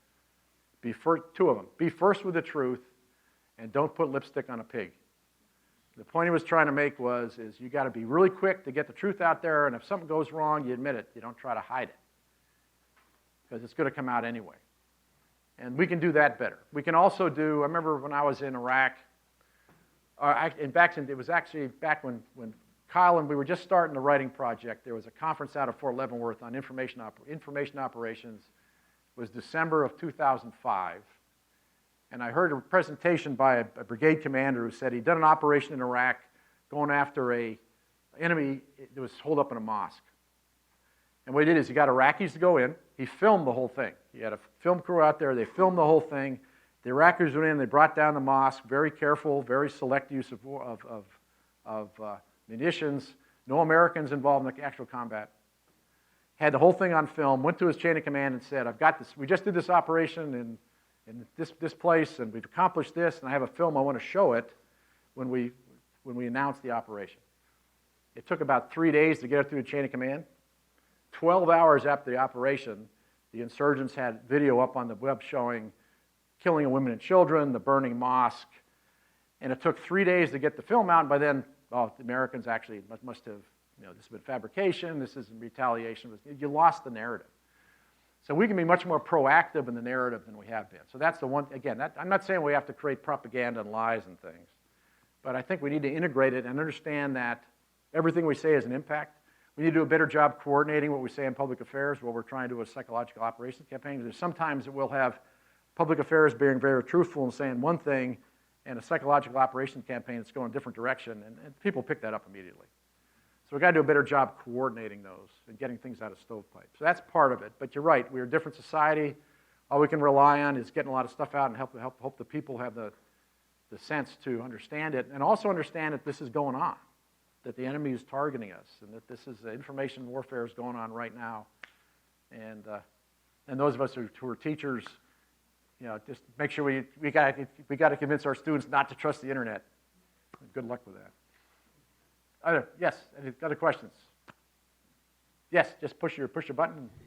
two of them, be first with the truth and don't put lipstick on a pig. The point he was trying to make is you got to be really quick to get the truth out there, and if something goes wrong, you admit it. You don't try to hide it, because it's going to come out anyway. And we can do that better. We can also do, I remember when I was in Iraq, it was actually back when Kyle and we were just starting the writing project, there was a conference out of Fort Leavenworth on information operations. It was December of 2005. And I heard a presentation by a brigade commander who said he'd done an operation in Iraq going after an enemy that was holed up in a mosque. And what he did is he got Iraqis to go in. He filmed the whole thing. He had a film crew out there. They filmed the whole thing. The Iraqis went in. They brought down the mosque. Very careful, very select use of munitions. No Americans involved in the actual combat. Had the whole thing on film. Went to his chain of command and said, "I've got this. We just did this operation in this place, and we've accomplished this, and I have a film. I want to show it when we announce the operation." It took about 3 days to get it through the chain of command. 12 hours after the operation, the insurgents had video up on the web showing killing of women and children, the burning mosque, and it took 3 days to get the film out. And by then, the Americans actually must have, this has been fabrication, this isn't retaliation. You lost the narrative. So we can be much more proactive in the narrative than we have been. So that's the one, again, I'm not saying we have to create propaganda and lies and things, but I think we need to integrate it and understand that everything we say has an impact. We need to do a better job coordinating what we say in public affairs while we're trying to do a psychological operations campaign. Because sometimes it will have public affairs being very truthful and saying one thing, and a psychological operations campaign that's going a different direction, and people pick that up immediately. So we've got to do a better job coordinating those and getting things out of stovepipes. So that's part of it. But you're right, we're a different society. All we can rely on is getting a lot of stuff out and hope the people have the sense to understand it, and also understand that this is going on, that the enemy is targeting us, and that this is information warfare is going on right now. And those of us who are teachers, just make sure we got to convince our students not to trust the internet. Good luck with that. Yes, any other questions? Yes, just push your button. I'm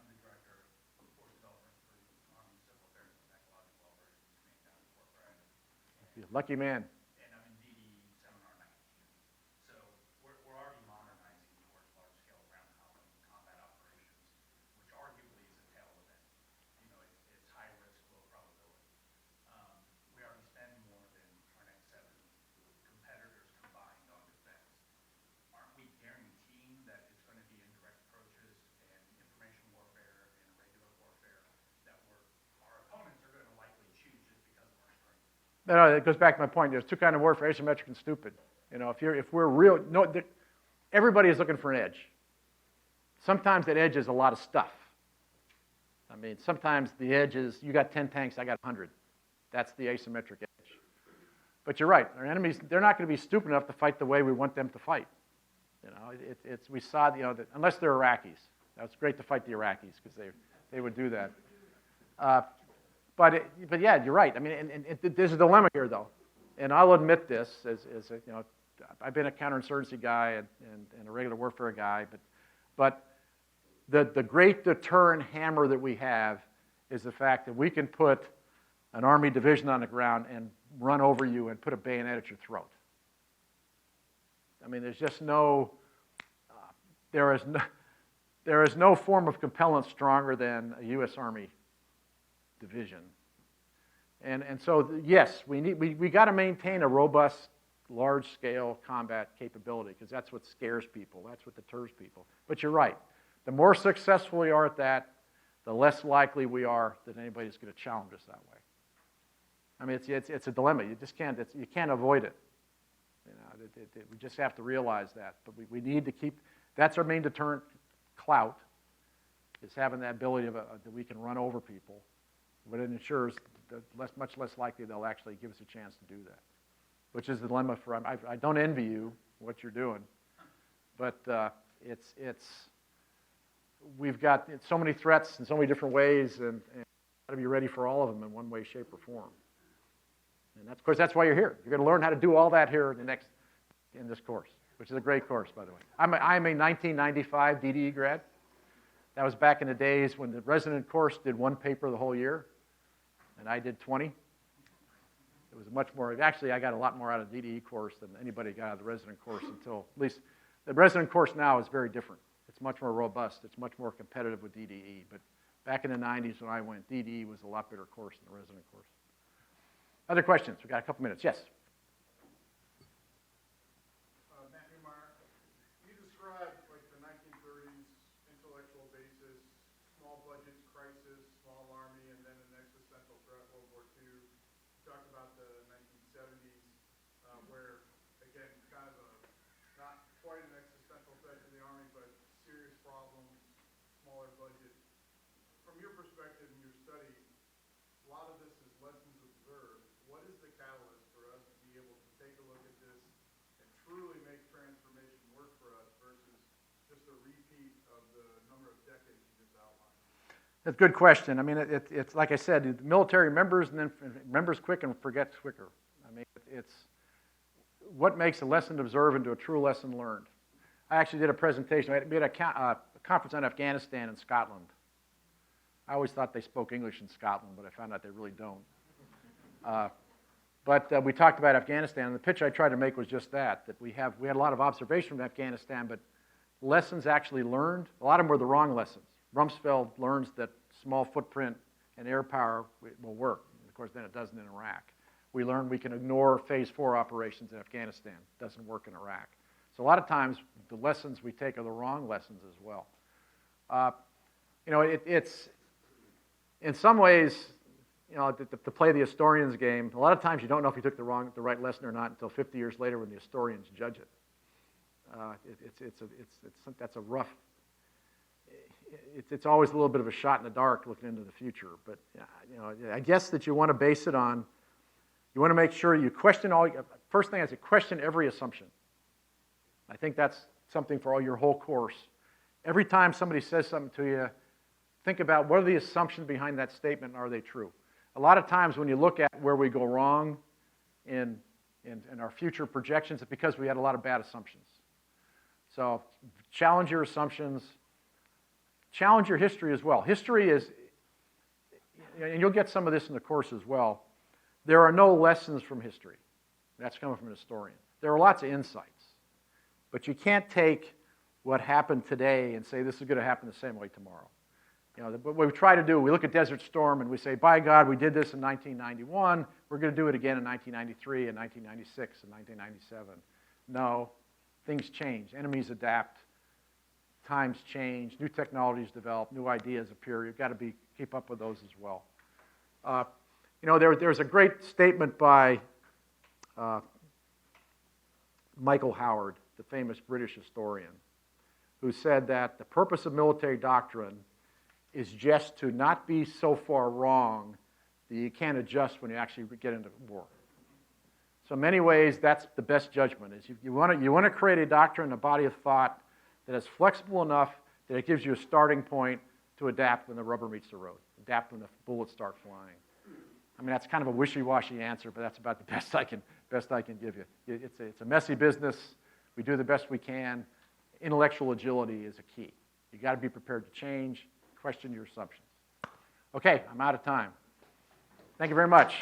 the director of course development for Army Civil Affairs and Psychological Operations Training down in Fort Bragg. Lucky man. And I'm in DD Seminar 19. So we're already modernizing towards large-scale ground combat operations, which arguably is a tail event. It's high risk, low probability. We already spend more than our next 7 competitors combined on defense. Aren't we guaranteeing that it's going to be indirect approaches and information warfare and irregular warfare that our opponents are going to likely choose just because of our strength? No, it goes back to my point. There's two kinds of warfare: asymmetric and stupid. If we're real, everybody is looking for an edge. Sometimes that edge is a lot of stuff. I mean, sometimes the edge is you got 10 tanks, I got 100. That's the asymmetric edge. But you're right. Our enemies, they're not going to be stupid enough to fight the way we want them to fight. We saw, that unless they're Iraqis. Now, it's great to fight the Iraqis because they would do that. But yeah, you're right. I mean, and there's a dilemma here, though. And I'll admit this, as I've been a counterinsurgency guy and a regular warfare guy, but the great deterrent hammer that we have is the fact that we can put an Army division on the ground and run over you and put a bayonet at your throat. I mean, there's just there is no form of compellence stronger than a U.S. Army division. And so, yes, we got to maintain a robust, large-scale combat capability because that's what scares people. That's what deters people. But you're right. The more successful we are at that, the less likely we are that anybody's going to challenge us that way. I mean, it's a dilemma. You just can't avoid it. We just have to realize that. But we need to keep. That's our main deterrent clout, is having that ability that we can run over people. But it ensures that much less likely they'll actually give us a chance to do that, which is the dilemma for. I don't envy you what you're doing, but we've got so many threats in so many different ways, and got to be ready for all of them in one way, shape, or form. And that's, of course, that's why you're here. You're going to learn how to do all that here in this course, which is a great course, by the way. I'm a 1995 DDE grad. That was back in the days when the resident course did one paper the whole year, and I did 20. It was much more, actually, I got a lot more out of the DDE course than anybody got out of the resident course until, at least, the resident course now is very different. It's much more robust. It's much more competitive with DDE. But back in the 90s when I went, DDE was a lot better course than the resident course. Other questions? We've got a couple minutes. Yes? You described like the 1930s intellectual basis, small budgets, crisis, small army, and then an existential threat, World War II. You talked about the 1970s, where, again, kind of not quite an existential threat to the army, but serious problems, smaller budget. From your perspective and your study, a lot of this is lessons observed. What is the catalyst for us to be able to take a look at this and truly make transformation work for us versus just a repeat of the number of decades you just outlined? That's a good question. I mean, it's like I said, the military remembers and then remembers quick and forgets quicker. I mean, it's what makes a lesson observed into a true lesson learned. I actually did a presentation. We had a conference on Afghanistan in Scotland. I always thought they spoke English in Scotland, but I found out they really don't. But we talked about Afghanistan, and the pitch I tried to make was just that we had a lot of observation from Afghanistan, but lessons actually learned, a lot of them were the wrong lessons. Rumsfeld learns that small footprint and air power will work. Of course, then it doesn't in Iraq. We learned we can ignore Phase 4 operations in Afghanistan. It doesn't work in Iraq. So a lot of times, the lessons we take are the wrong lessons as well. You know, it's in some ways, you know, to play the historian's game, a lot of times you don't know if you took the right lesson or not until 50 years later when the historians judge it. That's a rough. It's always a little bit of a shot in the dark looking into the future. But you know, I guess that you want to base it on. You want to make sure you question all. First thing is to question every assumption. I think that's something for all your whole course. Every time somebody says something to you, think about what are the assumptions behind that statement and are they true? A lot of times when you look at where we go wrong in our future projections, it's because we had a lot of bad assumptions. So challenge your assumptions. Challenge your history as well. History is, and you'll get some of this in the course as well, there are no lessons from history. That's coming from a historian. There are lots of insights. But you can't take what happened today and say this is going to happen the same way tomorrow. You know, what we try to do, we look at Desert Storm and we say, by God, we did this in 1991. We're going to do it again in 1993 and 1996 and 1997. No, things change. Enemies adapt. Times change. New technologies develop. New ideas appear. You've got to keep up with those as well. You know, there's a great statement by Michael Howard, the famous British historian, who said that the purpose of military doctrine is just to not be so far wrong that you can't adjust when you actually get into war. So in many ways, that's the best judgment. Is you want to create a doctrine, a body of thought that is flexible enough that it gives you a starting point to adapt when the rubber meets the road, adapt when the bullets start flying. I mean, that's kind of a wishy-washy answer, but that's about the best I can give you. It's a messy business. We do the best we can. Intellectual agility is a key. You got to be prepared to change, question your assumptions. Okay, I'm out of time. Thank you very much.